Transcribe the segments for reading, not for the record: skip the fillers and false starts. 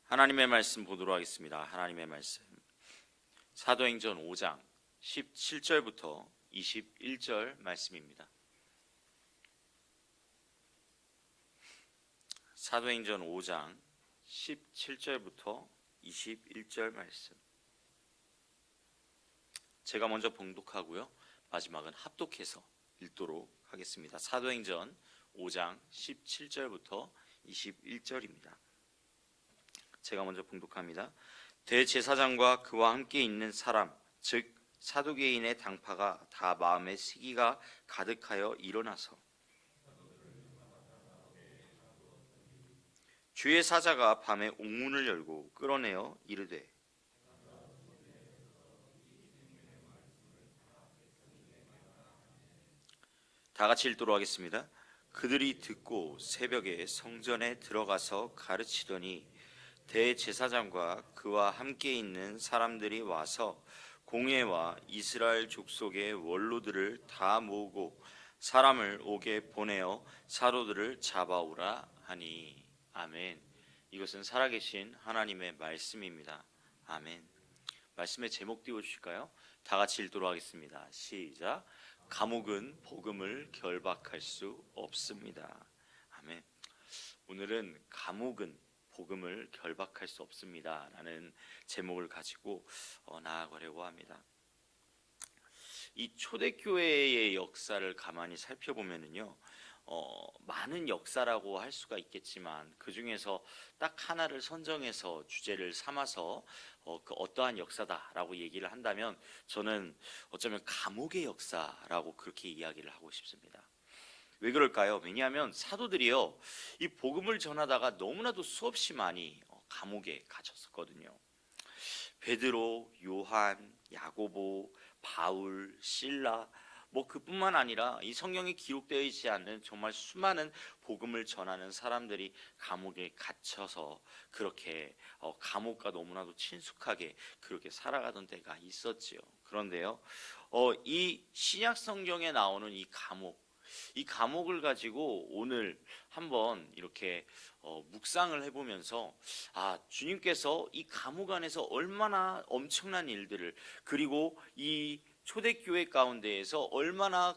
하나님의 말씀 보도록 하겠습니다. 하나님의 말씀 사도행전 5장 17절부터 21절 말씀입니다. 사도행전 5장 17절부터 21절 말씀, 제가 먼저 봉독하고요, 마지막은 합독해서 읽도록 하겠습니다. 사도행전 5장 17절부터 21절입니다. 제가 먼저 봉독합니다. 대제사장과 그와 함께 있는 사람, 즉 사두개인의 당파가 다 마음에 시기가 가득하여 일어나서 주의 사자가 밤에 옥문을 열고 끌어내어 이르되, 다 같이 읽도록 하겠습니다. 그들이 듣고 새벽에 성전에 들어가서 가르치더니 대제사장과 그와 함께 있는 사람들이 와서 공회와 이스라엘 족속의 원로들을 다 모으고 사람을 옥에 보내어 사도들을 잡아오라 하니. 아멘. 이것은 살아계신 하나님의 말씀입니다. 아멘. 말씀의 제목 띄워주실까요? 다 같이 읽도록 하겠습니다. 시작. 감옥은 복음을 결박할 수 없습니다. 아멘. 오늘은 감옥은 복음을 결박할 수 없습니다 라는 제목을 가지고 나아가려고 합니다. 이 초대교회의 역사를 가만히 살펴보면요, 많은 역사라고 할 수가 있겠지만 그 중에서 딱 하나를 선정해서 주제를 삼아서 그 어떠한 역사다라고 얘기를 한다면 저는 어쩌면 감옥의 역사라고 그렇게 이야기를 하고 싶습니다. 왜 그럴까요? 왜냐하면 사도들이요, 이 복음을 전하다가 너무나도 수없이 많이 감옥에 갇혔었거든요. 베드로, 요한, 야고보, 바울, 실라, 그뿐만 아니라 이 성경에 기록되어 있지 않는 정말 수많은 복음을 전하는 사람들이 감옥에 갇혀서 그렇게 감옥과 너무나도 친숙하게 그렇게 살아가던 때가 있었지요. 그런데요, 이 신약 성경에 나오는 이 감옥을 가지고 오늘 한번 이렇게 묵상을 해보면서, 주님께서 이 감옥 안에서 얼마나 엄청난 일들을, 그리고 이 초대교회 가운데에서 얼마나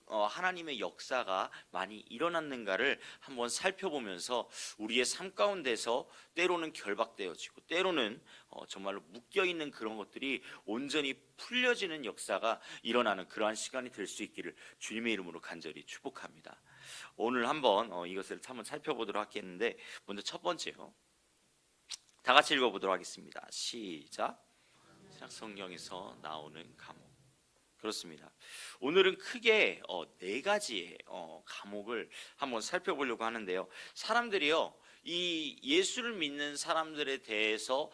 하나님의 역사가 많이 일어났는가를 한번 살펴보면서 우리의 삶 가운데서 때로는 결박되어지고 때로는 정말로 묶여있는 그런 것들이 온전히 풀려지는 역사가 일어나는 그러한 시간이 될 수 있기를 주님의 이름으로 간절히 축복합니다. 오늘 한번 이것을 한번 살펴보도록 하겠는데, 먼저 첫 번째요, 다 같이 읽어보도록 하겠습니다. 시작. 성경에서 나오는 감옥. 그렇습니다. 오늘은 크게 네 가지의 감옥을 한번 살펴보려고 하는데요, 사람들이요, 이 예수를 믿는 사람들에 대해서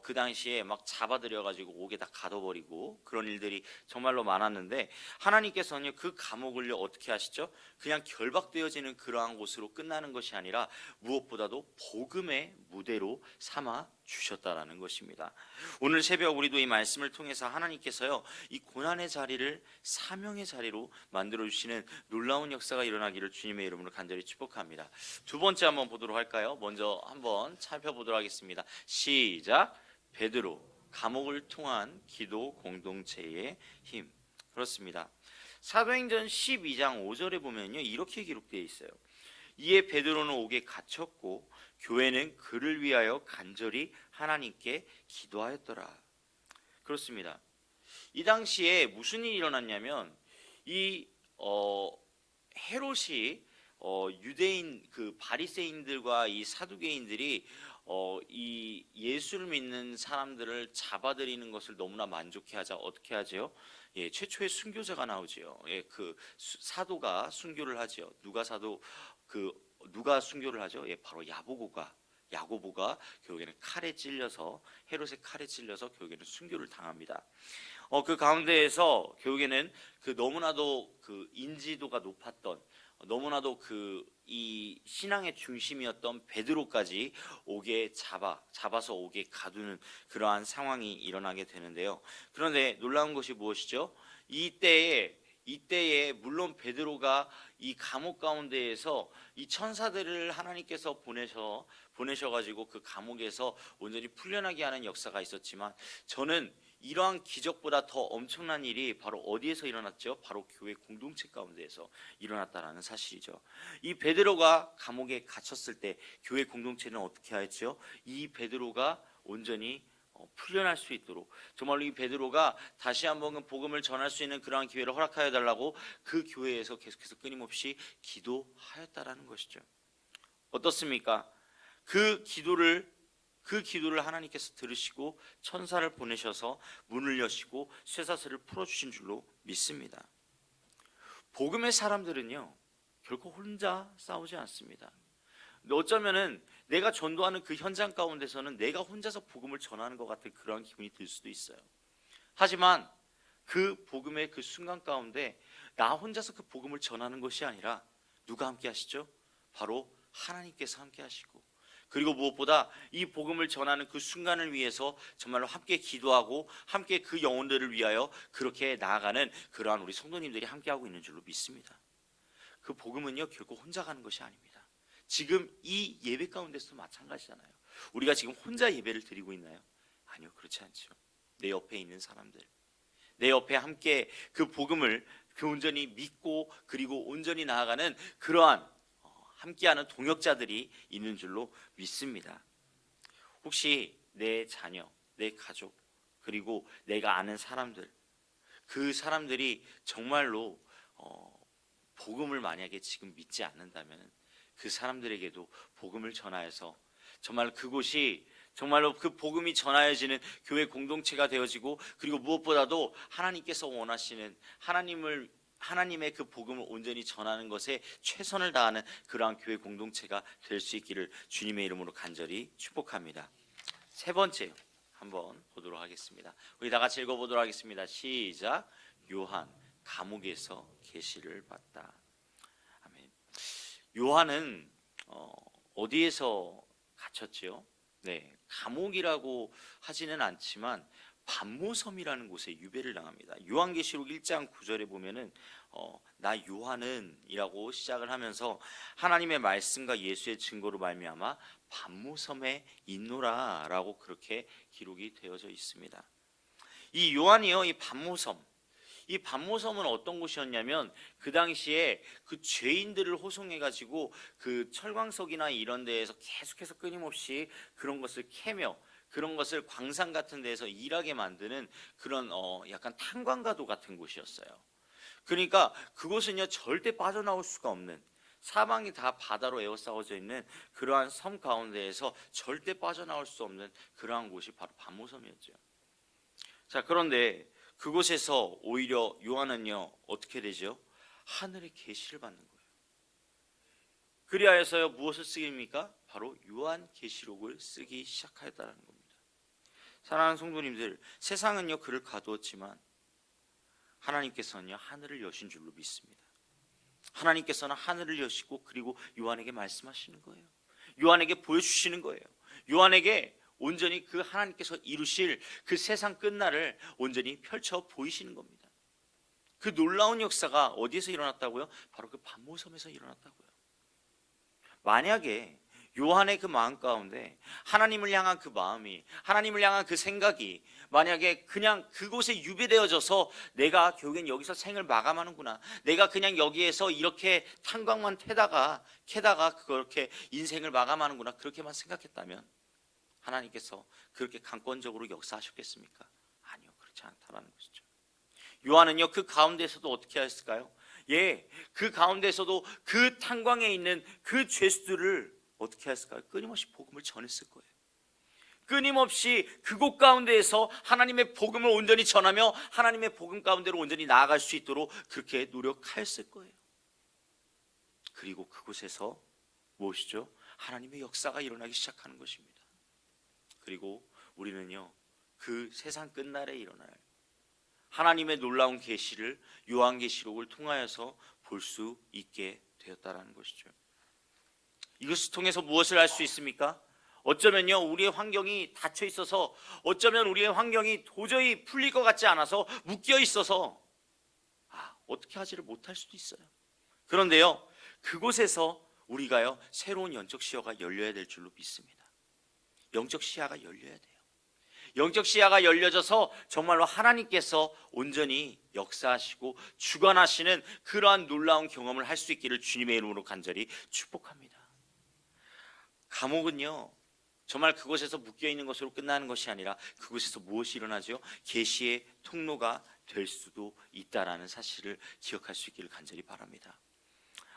그 당시에 막 잡아들여가지고 옥에다 가둬버리고 그런 일들이 정말로 많았는데, 하나님께서는 그 감옥을요 어떻게 하시죠? 그냥 결박되어지는 그러한 곳으로 끝나는 것이 아니라 무엇보다도 복음의 무대로 삼아 주셨다라는 것입니다. 오늘 새벽 우리도 이 말씀을 통해서 하나님께서요, 이 고난의 자리를 사명의 자리로 만들어 주시는 놀라운 역사가 일어나기를 주님의 이름으로 간절히 축복합니다. 두 번째 한번 보도록 할까요? 먼저 한번 살펴보도록 하겠습니다. 시작. 베드로, 감옥을 통한 기도 공동체의 힘. 그렇습니다. 사도행전 12장 5절에 보면요, 이렇게 기록되어 있어요. 이에 베드로는 옥에 갇혔고 교회는 그를 위하여 간절히 하나님께 기도하였더라. 그렇습니다. 이 당시에 무슨 일이 일어났냐면, 이 헤롯이 유대인 그 바리새인들과 이 사두개인들이 이 예수를 믿는 사람들을 잡아들이는 것을 너무나 만족해하자 어떻게 하죠? 최초의 순교자가 나오지요. 그 사도가 순교를 하죠. 누가 순교를 하죠? 바로 야고보가 결국에는 헤롯의 칼에 찔려서 결국에는 순교를 당합니다. 그 가운데에서 결국에는 그 너무나도 그 인지도가 높았던, 너무나도 이 신앙의 중심이었던 베드로까지 옥에 잡아서 옥에 가두는 그러한 상황이 일어나게 되는데요. 그런데 놀라운 것이 무엇이죠? 이때에 물론 베드로가 이 감옥 가운데에서 이 천사들을 하나님께서 보내셔가지고 그 감옥에서 온전히 풀려나게 하는 역사가 있었지만, 저는 이러한 기적보다 더 엄청난 일이 바로 어디에서 일어났죠? 바로 교회 공동체 가운데에서 일어났다라는 사실이죠. 이 베드로가 감옥에 갇혔을 때 교회 공동체는 어떻게 하였죠? 이 베드로가 온전히 풀려날 수 있도록, 정말로 이 베드로가 다시 한번 복음을 전할 수 있는 그러한 기회를 허락하여 달라고 그 교회에서 계속해서 끊임없이 기도하였다라는 것이죠. 어떻습니까? 그 기도를 하나님께서 들으시고 천사를 보내셔서 문을 여시고 쇠사슬을 풀어주신 줄로 믿습니다. 복음의 사람들은요, 결코 혼자 싸우지 않습니다. 어쩌면은 내가 전도하는 그 현장 가운데서는 내가 혼자서 복음을 전하는 것 같은 그런 기분이 들 수도 있어요. 하지만 그 복음의 그 순간 가운데 나 혼자서 그 복음을 전하는 것이 아니라 누가 함께 하시죠? 바로 하나님께서 함께 하시고, 그리고 무엇보다 이 복음을 전하는 그 순간을 위해서 정말로 함께 기도하고 함께 그 영혼들을 위하여 그렇게 나아가는 그러한 우리 성도님들이 함께하고 있는 줄로 믿습니다. 그 복음은요, 결코 혼자 가는 것이 아닙니다. 지금 이 예배 가운데서도 마찬가지잖아요. 우리가 지금 혼자 예배를 드리고 있나요? 아니요, 그렇지 않죠. 내 옆에 있는 사람들, 내 옆에 함께 그 복음을 온전히 믿고 그리고 온전히 나아가는 그러한 함께하는 동역자들이 있는 줄로 믿습니다. 혹시 내 자녀, 내 가족, 그리고 내가 아는 사람들, 그 사람들이 정말로 복음을 만약에 지금 믿지 않는다면 그 사람들에게도 복음을 전하여서 정말 그곳이 정말로 그 복음이 전하여지는 교회 공동체가 되어지고, 그리고 무엇보다도 하나님께서 원하시는 하나님의 그 복음을 온전히 전하는 것에 최선을 다하는 그러한 교회 공동체가 될 수 있기를 주님의 이름으로 간절히 축복합니다. 세 번째 한번 보도록 하겠습니다. 우리 다 같이 읽어보도록 하겠습니다. 시작. 요한 감옥에서 계시를 받다. 아멘. 요한은 어디에서 갇혔지요? 네, 감옥이라고 하지는 않지만 반모섬이라는 곳에 유배를 당합니다. 요한계시록 1장 9절에 보면은 나 요한은 이라고 시작을 하면서 하나님의 말씀과 예수의 증거로 말미암아 반모섬에 있노라 라고 그렇게 기록이 되어져 있습니다. 이 요한이요, 이 반모섬은 어떤 곳이었냐면, 그 당시에 그 죄인들을 호송해가지고 그 철광석이나 이런 데에서 계속해서 끊임없이 그런 것을 캐며 그런 것을 광산 같은 데에서 일하게 만드는 그런 약간 탄광가도 같은 곳이었어요. 그러니까 그곳은요, 절대 빠져나올 수가 없는, 사방이 다 바다로 에워싸워져 있는 그러한 섬 가운데에서 절대 빠져나올 수 없는 그러한 곳이 바로 반모섬이었죠. 자, 그런데 그곳에서 오히려 요한은요, 어떻게 되죠? 하늘의 계시를 받는 거예요. 그리하여서요, 무엇을 쓰기입니까? 바로 요한계시록을 쓰기 시작하였다는 겁니다. 사랑하는 성도님들, 세상은요 그를 가두었지만 하나님께서는요 하늘을 여신 줄로 믿습니다. 하나님께서는 하늘을 여시고 그리고 요한에게 말씀하시는 거예요. 요한에게 보여주시는 거예요. 요한에게 온전히 그 하나님께서 이루실 그 세상 끝날을 온전히 펼쳐 보이시는 겁니다. 그 놀라운 역사가 어디에서 일어났다고요? 바로 그 반모섬에서 일어났다고요. 만약에 요한의 그 마음 가운데 하나님을 향한 그 마음이, 하나님을 향한 그 생각이 만약에 그냥 그곳에 유배되어져서 내가 결국엔 여기서 생을 마감하는구나, 내가 그냥 여기에서 이렇게 탄광만 캐다가 그렇게 인생을 마감하는구나, 그렇게만 생각했다면 하나님께서 그렇게 강권적으로 역사하셨겠습니까? 아니요, 그렇지 않다라는 것이죠. 요한은요 그 가운데서도 어떻게 하였을까요? 그 가운데서도 그 탄광에 있는 그 죄수들을 어떻게 했을까요? 끊임없이 복음을 전했을 거예요. 끊임없이 그곳 가운데에서 하나님의 복음을 온전히 전하며 하나님의 복음 가운데로 온전히 나아갈 수 있도록 그렇게 노력하였을 거예요. 그리고 그곳에서 무엇이죠? 하나님의 역사가 일어나기 시작하는 것입니다. 그리고 우리는요 그 세상 끝날에 일어날 하나님의 놀라운 계시를 요한계시록을 통하여서 볼 수 있게 되었다라는 것이죠. 이것을 통해서 무엇을 알 수 있습니까? 어쩌면요 우리의 환경이 닫혀 있어서, 어쩌면 우리의 환경이 도저히 풀릴 것 같지 않아서 묶여 있어서 어떻게 하지를 못할 수도 있어요. 그런데요 그곳에서 우리가요 새로운 영적 시야가 열려야 될 줄로 믿습니다. 영적 시야가 열려야 돼요. 영적 시야가 열려져서 정말로 하나님께서 온전히 역사하시고 주관하시는 그러한 놀라운 경험을 할 수 있기를 주님의 이름으로 간절히 축복합니다. 감옥은요, 정말 그곳에서 묶여있는 것으로 끝나는 것이 아니라 그곳에서 무엇이 일어나죠? 계시의 통로가 될 수도 있다라는 사실을 기억할 수 있기를 간절히 바랍니다.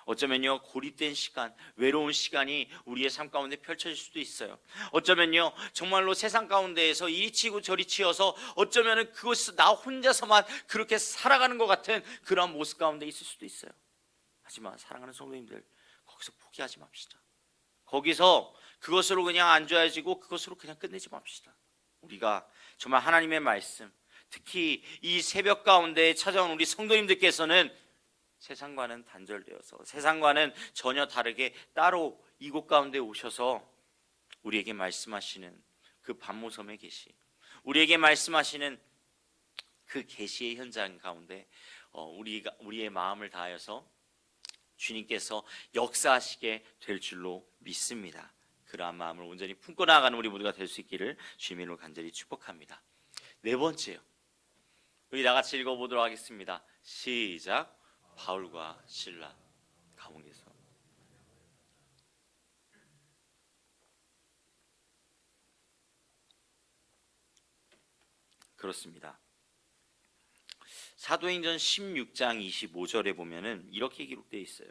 어쩌면요, 고립된 시간, 외로운 시간이 우리의 삶 가운데 펼쳐질 수도 있어요. 어쩌면요, 정말로 세상 가운데에서 이리 치고 저리 치여서 어쩌면은 그곳에서 나 혼자서만 그렇게 살아가는 것 같은 그런 모습 가운데 있을 수도 있어요. 하지만 사랑하는 성도님들, 거기서 포기하지 맙시다. 거기서 그것으로 그냥 앉아야지고 그것으로 그냥 끝내지 맙시다. 우리가 정말 하나님의 말씀, 특히 이 새벽 가운데 찾아온 우리 성도님들께서는 세상과는 단절되어서 세상과는 전혀 다르게 따로 이곳 가운데 오셔서 우리에게 말씀하시는 그 반모섬의 계시, 우리에게 말씀하시는 그 계시의 현장 가운데 우리의 마음을 다하여서 주님께서 역사하시게 될 줄로 믿습니다. 그러한 마음을 온전히 품고 나아가는 우리 모두가 될 수 있기를 주님으로 간절히 축복합니다. 네 번째요, 우리 나같이 읽어보도록 하겠습니다. 시작. 바울과 실라 감옥에서. 그렇습니다. 사도행전 16장 25절에 보면은 이렇게 기록되어 있어요.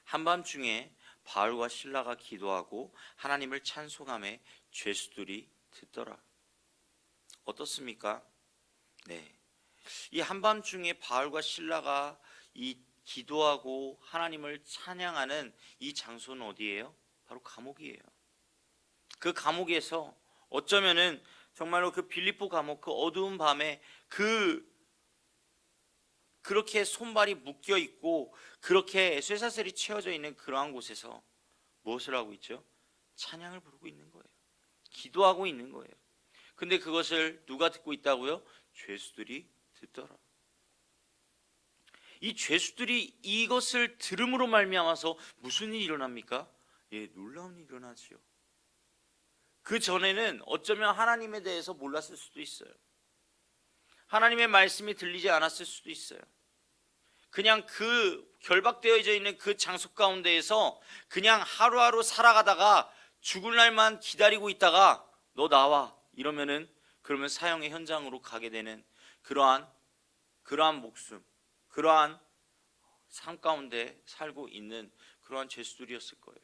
한밤중에 바울과 실라가 기도하고 하나님을 찬송하며 죄수들이 듣더라. 어떻습니까? 네, 이 한밤중에 바울과 실라가 이 기도하고 하나님을 찬양하는 이 장소는 어디예요? 바로 감옥이에요. 그 감옥에서 어쩌면은 정말로 그 빌립보 감옥, 그 어두운 밤에 그렇게 손발이 묶여 있고 그렇게 쇠사슬이 채워져 있는 그러한 곳에서 무엇을 하고 있죠? 찬양을 부르고 있는 거예요. 기도하고 있는 거예요. 근데 그것을 누가 듣고 있다고요? 죄수들이 듣더라. 이 죄수들이 이것을 들음으로 말미암아서 무슨 일이 일어납니까? 예, 놀라운 일이 일어나지요. 그 전에는 어쩌면 하나님에 대해서 몰랐을 수도 있어요. 하나님의 말씀이 들리지 않았을 수도 있어요. 그냥 그 결박되어져 있는 그 장소 가운데에서 그냥 하루하루 살아가다가 죽을 날만 기다리고 있다가 너 나와 이러면은 그러면 사형의 현장으로 가게 되는 그러한 목숨, 그러한 삶 가운데 살고 있는 그러한 죄수들이었을 거예요.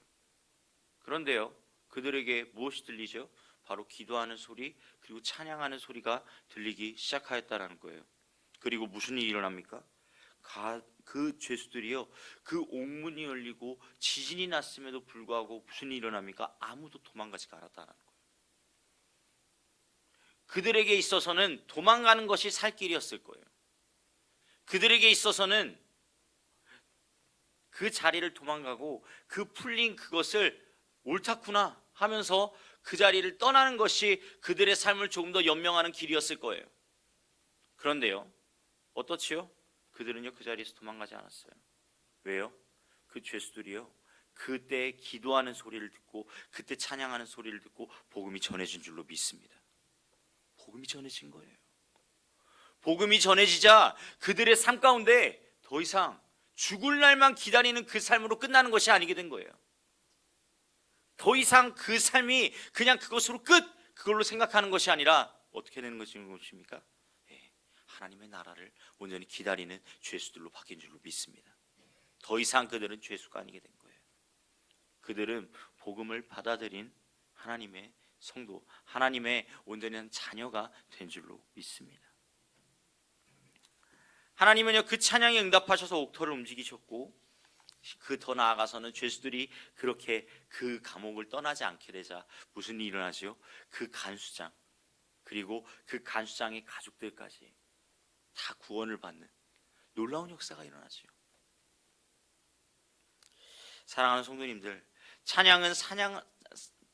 그런데요, 그들에게 무엇이 들리죠? 바로 기도하는 소리, 그리고 찬양하는 소리가 들리기 시작하였다는 거예요. 그리고 무슨 일이 일어납니까? 그 죄수들이요, 그 옥문이 열리고 지진이 났음에도 불구하고 무슨 일이 일어납니까? 아무도 도망가지가 않았다는 거예요. 그들에게 있어서는 도망가는 것이 살 길이었을 거예요. 그들에게 있어서는 그 자리를 도망가고 그 풀린 그것을 옳다구나 하면서 그 자리를 떠나는 것이 그들의 삶을 조금 더 연명하는 길이었을 거예요. 그런데요, 어떻지요? 그들은요, 그 자리에서 도망가지 않았어요. 왜요? 그 죄수들이요, 그때 기도하는 소리를 듣고 그때 찬양하는 소리를 듣고 복음이 전해진 줄로 믿습니다. 복음이 전해진 거예요. 복음이 전해지자 그들의 삶 가운데 더 이상 죽을 날만 기다리는 그 삶으로 끝나는 것이 아니게 된 거예요. 더 이상 그 삶이 그냥 그것으로 그걸로 생각하는 것이 아니라 어떻게 되는 것입니까? 하나님의 나라를 온전히 기다리는 죄수들로 바뀐 줄로 믿습니다. 더 이상 그들은 죄수가 아니게 된 거예요. 그들은 복음을 받아들인 하나님의 성도, 하나님의 온전한 자녀가 된 줄로 믿습니다. 하나님은요, 그 찬양에 응답하셔서 옥터를 움직이셨고, 그 더 나아가서는 죄수들이 그렇게 그 감옥을 떠나지 않게 되자 무슨 일이 일어나죠? 그 간수장, 그리고 그 간수장의 가족들까지 다 구원을 받는 놀라운 역사가 일어나죠. 사랑하는 성도님들,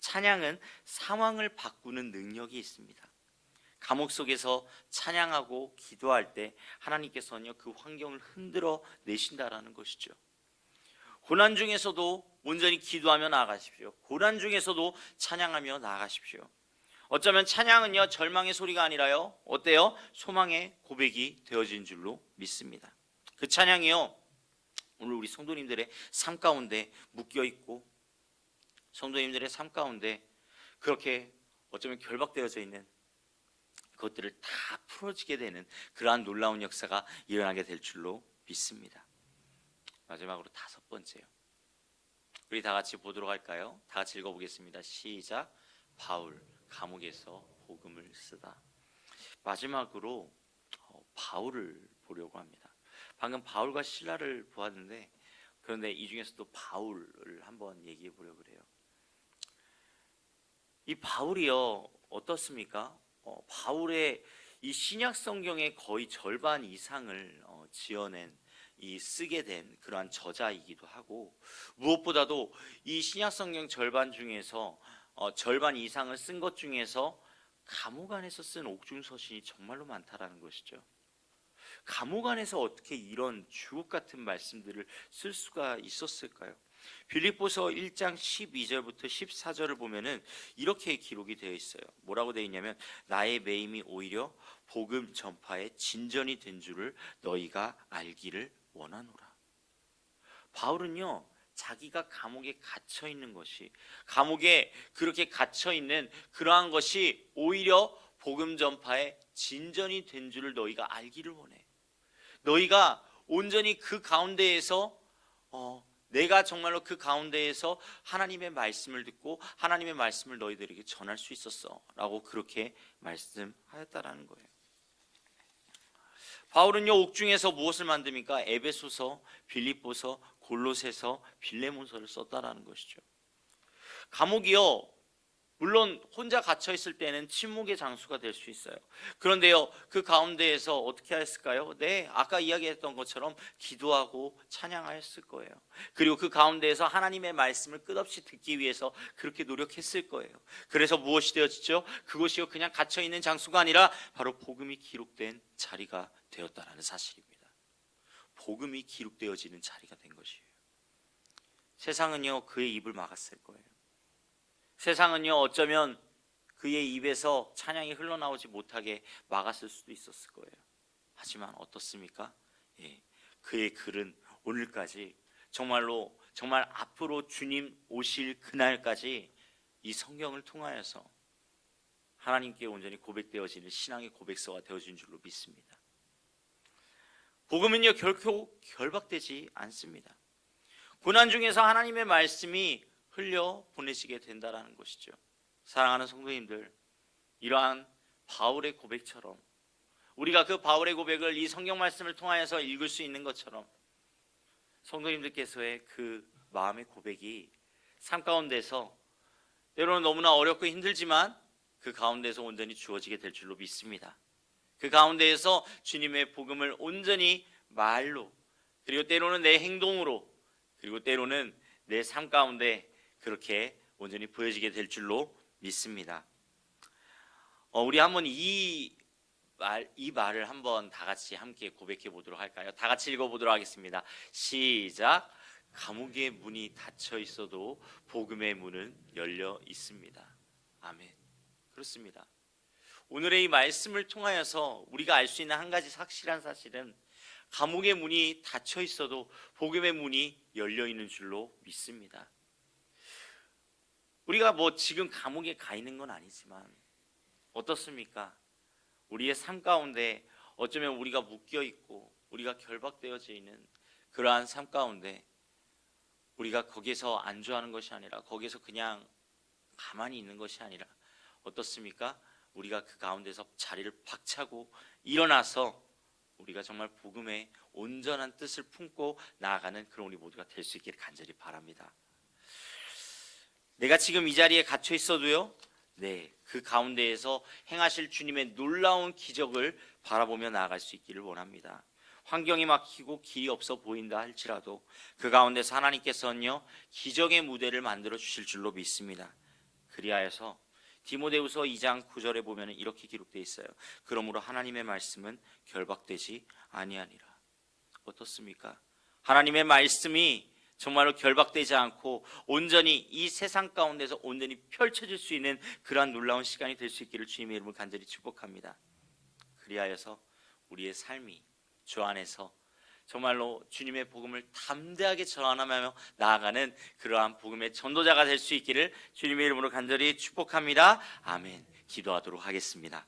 찬양은 상황을 바꾸는 능력이 있습니다. 감옥 속에서 찬양하고 기도할 때 하나님께서는요, 그 환경을 흔들어 내신다라는 것이죠. 고난 중에서도 온전히 기도하며 나아가십시오. 고난 중에서도 찬양하며 나아가십시오. 어쩌면 찬양은요, 절망의 소리가 아니라요, 어때요? 소망의 고백이 되어진 줄로 믿습니다. 그 찬양이요, 오늘 우리 성도님들의 삶 가운데 묶여 있고, 성도님들의 삶 가운데 그렇게 어쩌면 결박되어져 있는 그것들을 다 풀어지게 되는 그러한 놀라운 역사가 일어나게 될 줄로 믿습니다. 마지막으로 5번째요. 우리 다 같이 보도록 할까요? 다 같이 읽어보겠습니다. 시작. 바울 감옥에서 복음을 쓰다. 마지막으로 바울을 보려고 합니다. 방금 바울과 실라를 보았는데, 그런데 이 중에서도 바울을 한번 얘기해 보려고 그래요. 이 바울이요, 어떻습니까? 바울의 이 신약 성경의 거의 절반 이상을 지어낸, 쓰게 된 그러한 저자이기도 하고, 무엇보다도 이 신약 성경 절반 중에서 절반 이상을 쓴 것 중에서 감옥 안에서 쓴 옥중 서신이 정말로 많다라는 것이죠. 감옥 안에서 어떻게 이런 주옥 같은 말씀들을 쓸 수가 있었을까요? 빌립보서 1장 12절부터 14절을 보면은 이렇게 기록이 되어 있어요. 뭐라고 되어 있냐면, 나의 매임이 오히려 복음 전파에 진전이 된 줄을 너희가 알기를 원하노라. 바울은요, 자기가 감옥에 갇혀 있는 것이, 감옥에 그렇게 갇혀 있는 그러한 것이 오히려 복음 전파에 진전이 된 줄을 너희가 알기를 원해. 너희가 온전히 그 가운데에서 내가 정말로 그 가운데에서 하나님의 말씀을 듣고 하나님의 말씀을 너희들에게 전할 수 있었어 라고 그렇게 말씀하였다라는 거예요. 바울은요, 옥중에서 무엇을 만듭니까? 에베소서, 빌립보서, 골로새서, 빌레몬서를 썼다라는 것이죠. 감옥이요, 물론 혼자 갇혀 있을 때는 침묵의 장소가 될 수 있어요. 그런데요, 그 가운데에서 어떻게 했을까요? 네, 아까 이야기했던 것처럼 기도하고 찬양하였을 거예요. 그리고 그 가운데에서 하나님의 말씀을 끝없이 듣기 위해서 그렇게 노력했을 거예요. 그래서 무엇이 되었죠? 그곳이요, 그냥 갇혀 있는 장소가 아니라 바로 복음이 기록된 자리가 되었다라는 사실입니다. 복음이 기록되어지는 자리가 된 것이에요. 세상은요, 그의 입을 막았을 거예요. 세상은요, 어쩌면 그의 입에서 찬양이 흘러나오지 못하게 막았을 수도 있었을 거예요. 하지만 어떻습니까? 그의 글은 오늘까지 정말 앞으로 주님 오실 그날까지 이 성경을 통하여서 하나님께 온전히 고백되어지는 신앙의 고백서가 되어진 줄로 믿습니다. 복음은요, 결코 결박되지 않습니다. 고난 중에서 하나님의 말씀이 흘려 보내시게 된다라는 것이죠. 사랑하는 성도님들, 이러한 바울의 고백처럼 우리가 그 바울의 고백을 이 성경 말씀을 통하여서 읽을 수 있는 것처럼 성도님들께서의 그 마음의 고백이 삶 가운데서 때로는 너무나 어렵고 힘들지만 그 가운데서 온전히 주어지게 될 줄로 믿습니다. 그 가운데에서 주님의 복음을 온전히 말로, 그리고 때로는 내 행동으로, 그리고 때로는 내 삶 가운데 그렇게 온전히 보여지게 될 줄로 믿습니다. 우리 한번 이 말을 한번 다 같이 함께 고백해 보도록 할까요? 다 같이 읽어 보도록 하겠습니다. 시작. 감옥의 문이 닫혀 있어도 복음의 문은 열려 있습니다. 아멘. 그렇습니다. 오늘의 이 말씀을 통하여서 우리가 알 수 있는 한 가지 확실한 사실은, 감옥의 문이 닫혀 있어도 복음의 문이 열려 있는 줄로 믿습니다. 우리가 지금 감옥에 가 있는 건 아니지만 어떻습니까? 우리의 삶 가운데 어쩌면 우리가 묶여 있고 우리가 결박되어져 있는 그러한 삶 가운데 우리가 거기서 안주하는 것이 아니라, 거기서 그냥 가만히 있는 것이 아니라 어떻습니까? 우리가 그 가운데서 자리를 박차고 일어나서 우리가 정말 복음의 온전한 뜻을 품고 나아가는 그런 우리 모두가 될 수 있기를 간절히 바랍니다. 내가 지금 이 자리에 갇혀 있어도요, 그 가운데에서 행하실 주님의 놀라운 기적을 바라보며 나아갈 수 있기를 원합니다. 환경이 막히고 길이 없어 보인다 할지라도 그 가운데서 하나님께서는요, 기적의 무대를 만들어 주실 줄로 믿습니다. 그리하여서 디모데후서 2장 9절에 보면 이렇게 기록되어 있어요. 그러므로 하나님의 말씀은 결박되지 아니하니라. 어떻습니까? 하나님의 말씀이 정말로 결박되지 않고 온전히 이 세상 가운데서 온전히 펼쳐질 수 있는 그러한 놀라운 시간이 될 수 있기를 주님의 이름으로 간절히 축복합니다. 그리하여서 우리의 삶이 주 안에서 정말로 주님의 복음을 담대하게 전하며 나아가는 그러한 복음의 전도자가 될 수 있기를 주님의 이름으로 간절히 축복합니다. 아멘. 기도하도록 하겠습니다.